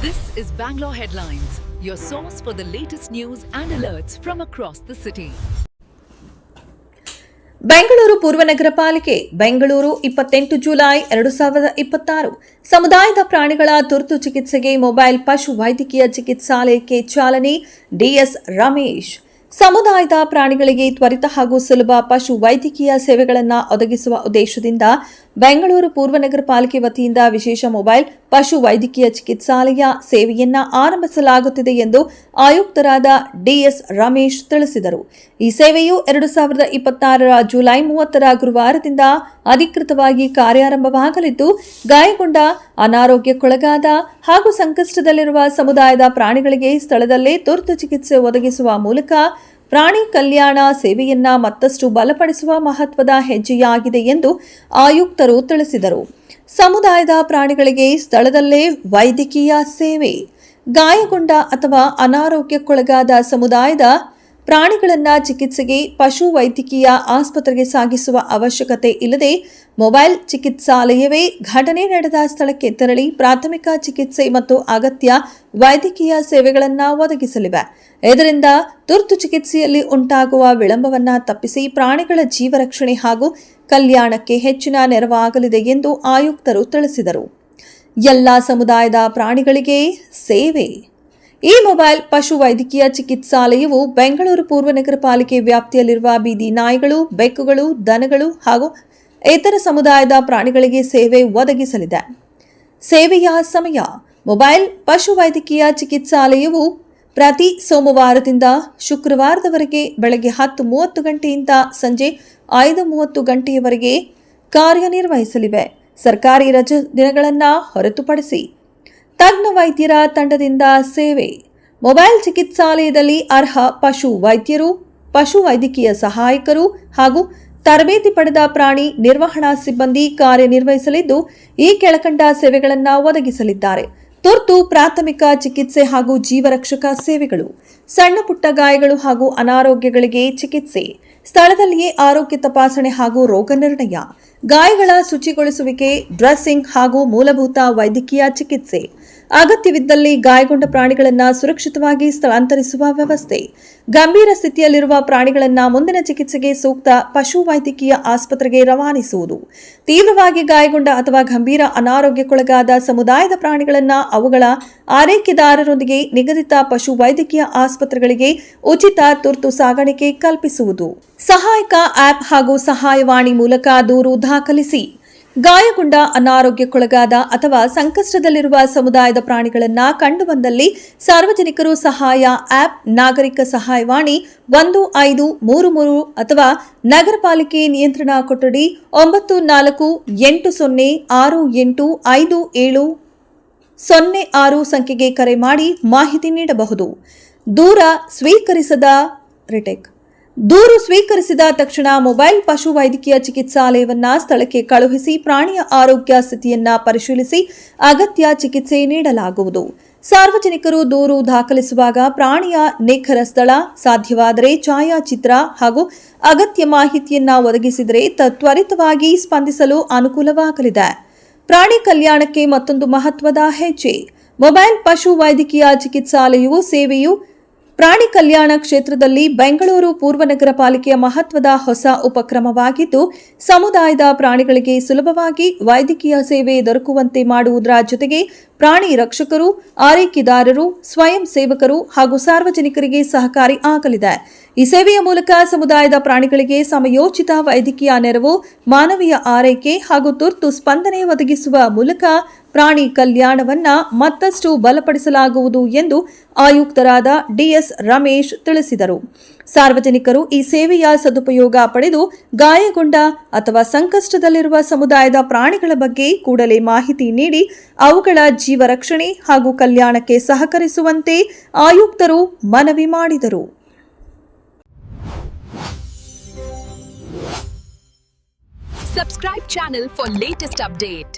This is Bangalore Headlines, your source for the latest news and alerts from across the city. Bengaluru ಪೂರ್ವ ನಗರ ಪಾಲಿಕೆ Bengaluru 28 July 2026 ಸಮುದಾಯದ ಪ್ರಾಣಿಗಳ ತುರ್ತು ಚಿಕಿತ್ಸೆಗೆ ಮೊಬೈಲ್ ಪಶು ವೈದ್ಯಕೀಯ ಚಿಕಿತ್ಸಾಲಯಕ್ಕೆ ಚಾಲನೆ. ಡಿಎಸ್ ರಮೇಶ್ ಸಮುದಾಯದ ಪ್ರಾಣಿಗಳಿಗೆ ತ್ವರಿತ ಹಾಗೂ ಸುಲಭ ಪಶು ವೈದ್ಯಕೀಯ ಸೇವೆಗಳನ್ನು ಒದಗಿಸುವ ಉದ್ದೇಶದಿಂದ ಬೆಂಗಳೂರು ಪೂರ್ವ ನಗರ ಪಾಲಿಕೆ ವತಿಯಿಂದ ವಿಶೇಷ ಮೊಬೈಲ್ ಪಶು ವೈದ್ಯಕೀಯ ಚಿಕಿತ್ಸಾಲಯ ಸೇವೆಯನ್ನ ಆರಂಭಿಸಲಾಗುತ್ತಿದೆ ಎಂದು ಆಯುಕ್ತರಾದ ಡಿಎಸ್ ರಮೇಶ್ ತಿಳಿಸಿದರು. ಈ ಸೇವೆಯು 2026 ಜುಲೈ 30 ಗುರುವಾರದಿಂದ ಅಧಿಕೃತವಾಗಿ ಕಾರ್ಯಾರಂಭವಾಗಲಿದ್ದು, ಗಾಯಗೊಂಡ, ಅನಾರೋಗ್ಯಕ್ಕೊಳಗಾದ ಹಾಗೂ ಸಂಕಷ್ಟದಲ್ಲಿರುವ ಸಮುದಾಯದ ಪ್ರಾಣಿಗಳಿಗೆ ಸ್ಥಳದಲ್ಲೇ ತುರ್ತು ಚಿಕಿತ್ಸೆ ಒದಗಿಸುವ ಮೂಲಕ ಪ್ರಾಣಿ ಕಲ್ಯಾಣ ಸೇವೆಯನ್ನ ಮತ್ತಷ್ಟು ಬಲಪಡಿಸುವ ಮಹತ್ವದ ಹೆಜ್ಜೆಯಾಗಿದೆ ಎಂದು ಆಯುಕ್ತರು ತಿಳಿಸಿದರು. ಸಮುದಾಯದ ಪ್ರಾಣಿಗಳಿಗೆ ಸ್ಥಳದಲ್ಲೇ ವೈದ್ಯಕೀಯ ಸೇವೆ. ಗಾಯಗೊಂಡ ಅಥವಾ ಅನಾರೋಗ್ಯಕ್ಕೊಳಗಾದ ಸಮುದಾಯದ ಪ್ರಾಣಿಗಳನ್ನು ಚಿಕಿತ್ಸೆಗೆ ಪಶು ವೈದ್ಯಕೀಯ ಆಸ್ಪತ್ರೆಗೆ ಸಾಗಿಸುವ ಅವಶ್ಯಕತೆ ಇಲ್ಲದೆ ಮೊಬೈಲ್ ಚಿಕಿತ್ಸಾಲಯವೇ ಘಟನೆ ನಡೆದ ಸ್ಥಳಕ್ಕೆ ತೆರಳಿ ಪ್ರಾಥಮಿಕ ಚಿಕಿತ್ಸೆ ಮತ್ತು ಅಗತ್ಯ ವೈದ್ಯಕೀಯ ಸೇವೆಗಳನ್ನು ಒದಗಿಸಲಿವೆ. ಇದರಿಂದ ತುರ್ತು ಚಿಕಿತ್ಸೆಯಲ್ಲಿ ಉಂಟಾಗುವ ವಿಳಂಬವನ್ನು ತಪ್ಪಿಸಿ ಪ್ರಾಣಿಗಳ ಜೀವರಕ್ಷಣೆ ಹಾಗೂ ಕಲ್ಯಾಣಕ್ಕೆ ಹೆಚ್ಚಿನ ನೆರವಾಗಲಿದೆ ಎಂದು ಆಯುಕ್ತರು ತಿಳಿಸಿದರು. ಎಲ್ಲ ಸಮುದಾಯದ ಪ್ರಾಣಿಗಳಿಗೆ ಸೇವೆ. ಈ ಮೊಬೈಲ್ ಪಶು ವೈದ್ಯಕೀಯ ಚಿಕಿತ್ಸಾಲಯವು ಬೆಂಗಳೂರು ಪೂರ್ವ ನಗರ ಪಾಲಿಕೆ ವ್ಯಾಪ್ತಿಯಲ್ಲಿರುವ ಬೀದಿ ನಾಯಿಗಳು, ಬೆಕ್ಕುಗಳು, ದನಗಳು ಹಾಗೂ ಇತರ ಸಮುದಾಯದ ಪ್ರಾಣಿಗಳಿಗೆ ಸೇವೆ ಒದಗಿಸಲಿದೆ. ಸೇವೆಯ ಸಮಯ. ಮೊಬೈಲ್ ಪಶು ವೈದ್ಯಕೀಯ ಚಿಕಿತ್ಸಾಲಯವು ಪ್ರತಿ ಸೋಮವಾರದಿಂದ ಶುಕ್ರವಾರದವರೆಗೆ ಬೆಳಗ್ಗೆ 10:30 ಗಂಟೆಯಿಂದ ಸಂಜೆ 5:30 ಗಂಟೆಯವರೆಗೆ ಕಾರ್ಯನಿರ್ವಹಿಸಲಿವೆ. ಸರ್ಕಾರಿ ರಜೆ ದಿನಗಳನ್ನು ಹೊರತುಪಡಿಸಿ ತಜ್ಞ ವೈದ್ಯರ ತಂಡದಿಂದ ಸೇವೆ. ಮೊಬೈಲ್ ಚಿಕಿತ್ಸಾಲಯದಲ್ಲಿ ಅರ್ಹ ಪಶು ವೈದ್ಯರು, ಪಶು ವೈದ್ಯಕೀಯ ಸಹಾಯಕರು ಹಾಗೂ ತರಬೇತಿ ಪಡೆದ ಪ್ರಾಣಿ ನಿರ್ವಹಣಾ ಸಿಬ್ಬಂದಿ ಕಾರ್ಯನಿರ್ವಹಿಸಲಿದ್ದು, ಈ ಕೆಳಕಂಡ ಸೇವೆಗಳನ್ನು ಒದಗಿಸಲಿದ್ದಾರೆ. ತುರ್ತು ಪ್ರಾಥಮಿಕ ಚಿಕಿತ್ಸೆ ಹಾಗೂ ಜೀವರಕ್ಷಕ ಸೇವೆಗಳು. ಸಣ್ಣ ಪುಟ್ಟ ಗಾಯಗಳು ಹಾಗೂ ಅನಾರೋಗ್ಯಗಳಿಗೆ ಚಿಕಿತ್ಸೆ. ಸ್ಥಳದಲ್ಲಿಯೇ ಆರೋಗ್ಯ ತಪಾಸಣೆ ಹಾಗೂ ರೋಗ ನಿರ್ಣಯ. ಗಾಯಗಳ ಶುಚಿಗೊಳಿಸುವಿಕೆ, ಡ್ರೆಸ್ಸಿಂಗ್ ಹಾಗೂ ಮೂಲಭೂತ ವೈದ್ಯಕೀಯ ಚಿಕಿತ್ಸೆ. ಅಗತ್ಯವಿದ್ದಲ್ಲಿ ಗಾಯಗೊಂಡ ಪ್ರಾಣಿಗಳನ್ನು ಸುರಕ್ಷಿತವಾಗಿ ಸ್ಥಳಾಂತರಿಸುವ ವ್ಯವಸ್ಥೆ. ಗಂಭೀರ ಸ್ಥಿತಿಯಲ್ಲಿರುವ ಪ್ರಾಣಿಗಳನ್ನು ಮುಂದಿನ ಚಿಕಿತ್ಸೆಗೆ ಸೂಕ್ತ ಪಶು ವೈದ್ಯಕೀಯ ಆಸ್ಪತ್ರೆಗೆ ರವಾನಿಸುವುದು. ತೀವ್ರವಾಗಿ ಗಾಯಗೊಂಡ ಅಥವಾ ಗಂಭೀರ ಅನಾರೋಗ್ಯಕ್ಕೊಳಗಾದ ಸಮುದಾಯದ ಪ್ರಾಣಿಗಳನ್ನು ಅವುಗಳ ಆರೈಕೆದಾರರೊಂದಿಗೆ ನಿಗದಿತ ಪಶು ವೈದ್ಯಕೀಯ ಆಸ್ಪತ್ರೆಗಳಿಗೆ ಉಚಿತ ತುರ್ತು ಸಾಗಾಣಿಕೆ ಕಲ್ಪಿಸುವುದು. ಸಹಾಯಕ ಆಪ್ ಹಾಗೂ ಸಹಾಯವಾಣಿ ಮೂಲಕ ದೂರು ದಾಖಲಿಸಿ. ಗಾಯಗೊಂಡ, ಅನಾರೋಗ್ಯಕ್ಕೊಳಗಾದ ಅಥವಾ ಸಂಕಷ್ಟದಲ್ಲಿರುವ ಸಮುದಾಯದ ಪ್ರಾಣಿಗಳನ್ನು ಕಂಡುಬಂದಲ್ಲಿ ಸಾರ್ವಜನಿಕರು ಸಹಾಯ ಆಪ್, ನಾಗರಿಕ ಸಹಾಯವಾಣಿ 1533 ಅಥವಾ ನಗರ ಪಾಲಿಕೆ ನಿಯಂತ್ರಣ ಕೊಠಡಿ 9480685706 ಸಂಖ್ಯೆಗೆ ಕರೆ ಮಾಡಿ ಮಾಹಿತಿ ನೀಡಬಹುದು. ದೂರು ಸ್ವೀಕರಿಸಿದ ತಕ್ಷಣ ಮೊಬೈಲ್ ಪಶು ವೈದ್ಯಕೀಯ ಚಿಕಿತ್ಸಾಲಯವನ್ನ ಸ್ಥಳಕ್ಕೆ ಕಳುಹಿಸಿ ಪ್ರಾಣಿಯ ಆರೋಗ್ಯ ಸ್ಥಿತಿಯನ್ನ ಪರಿಶೀಲಿಸಿ ಅಗತ್ಯ ಚಿಕಿತ್ಸೆ ನೀಡಲಾಗುವುದು. ಸಾರ್ವಜನಿಕರು ದೂರು ದಾಖಲಿಸುವಾಗ ಪ್ರಾಣಿಯ ನಿಖರ ಸ್ಥಳ, ಸಾಧ್ಯವಾದರೆ ಛಾಯಾಚಿತ್ರ ಹಾಗೂ ಅಗತ್ಯ ಮಾಹಿತಿಯನ್ನ ಒದಗಿಸಿದರೆ ತ್ವರಿತವಾಗಿ ಸ್ಪಂದಿಸಲು ಅನುಕೂಲವಾಗಲಿದೆ. ಪ್ರಾಣಿ ಕಲ್ಯಾಣಕ್ಕೆ ಮತ್ತೊಂದು ಮಹತ್ವದ ಹೆಜ್ಜೆ. ಮೊಬೈಲ್ ಪಶು ವೈದ್ಯಕೀಯ ಚಿಕಿತ್ಸಾಲಯವು ಸೇವೆಯು ಪ್ರಾಣಿ ಕಲ್ಯಾಣ ಕ್ಷೇತ್ರದಲ್ಲಿ ಬೆಂಗಳೂರು ಪೂರ್ವ ನಗರ ಪಾಲಿಕೆಯ ಮಹತ್ವದ ಹೊಸ ಉಪಕ್ರಮವಾಗಿದ್ದು, ಸಮುದಾಯದ ಪ್ರಾಣಿಗಳಿಗೆ ಸುಲಭವಾಗಿ ವೈದ್ಯಕೀಯ ಸೇವೆ ದೊರಕುವಂತೆ ಮಾಡುವುದರ ಜೊತೆಗೆ ಪ್ರಾಣಿ ರಕ್ಷಕರು, ಆರೈಕೆದಾರರು, ಸ್ವಯಂ ಸೇವಕರು ಹಾಗೂ ಸಾರ್ವಜನಿಕರಿಗೆ ಸಹಕಾರಿ ಆಗಲಿದೆ. ಈ ಸೇವೆಯ ಮೂಲಕ ಸಮುದಾಯದ ಪ್ರಾಣಿಗಳಿಗೆ ಸಮಯೋಚಿತ ವೈದ್ಯಕೀಯ ನೆರವು, ಮಾನವೀಯ ಆರೈಕೆ ಹಾಗೂ ತುರ್ತು ಸ್ಪಂದನೆ ಒದಗಿಸುವ ಮೂಲಕ ಪ್ರಾಣಿ ಕಲ್ಯಾಣವನ್ನ ಮತ್ತಷ್ಟು ಬಲಪಡಿಸಲಾಗುವುದು ಎಂದು ಆಯುಕ್ತರಾದ ಡಿಎಸ್ ರಮೇಶ್ ತಿಳಿಸಿದರು. ಸಾರ್ವಜನಿಕರು ಈ ಸೇವೆಯ ಸದುಪಯೋಗ ಪಡೆದು ಗಾಯಗೊಂಡ ಅಥವಾ ಸಂಕಷ್ಟದಲ್ಲಿರುವ ಸಮುದಾಯದ ಪ್ರಾಣಿಗಳ ಬಗ್ಗೆ ಕೂಡಲೇ ಮಾಹಿತಿ ನೀಡಿ ಅವುಗಳ ಜೀವ ರಕ್ಷಣೆ ಹಾಗೂ ಕಲ್ಯಾಣಕ್ಕೆ ಸಹಕರಿಸುವಂತೆ ಆಯುಕ್ತರು ಮನವಿ ಮಾಡಿದರು. Subscribe channel for latest update.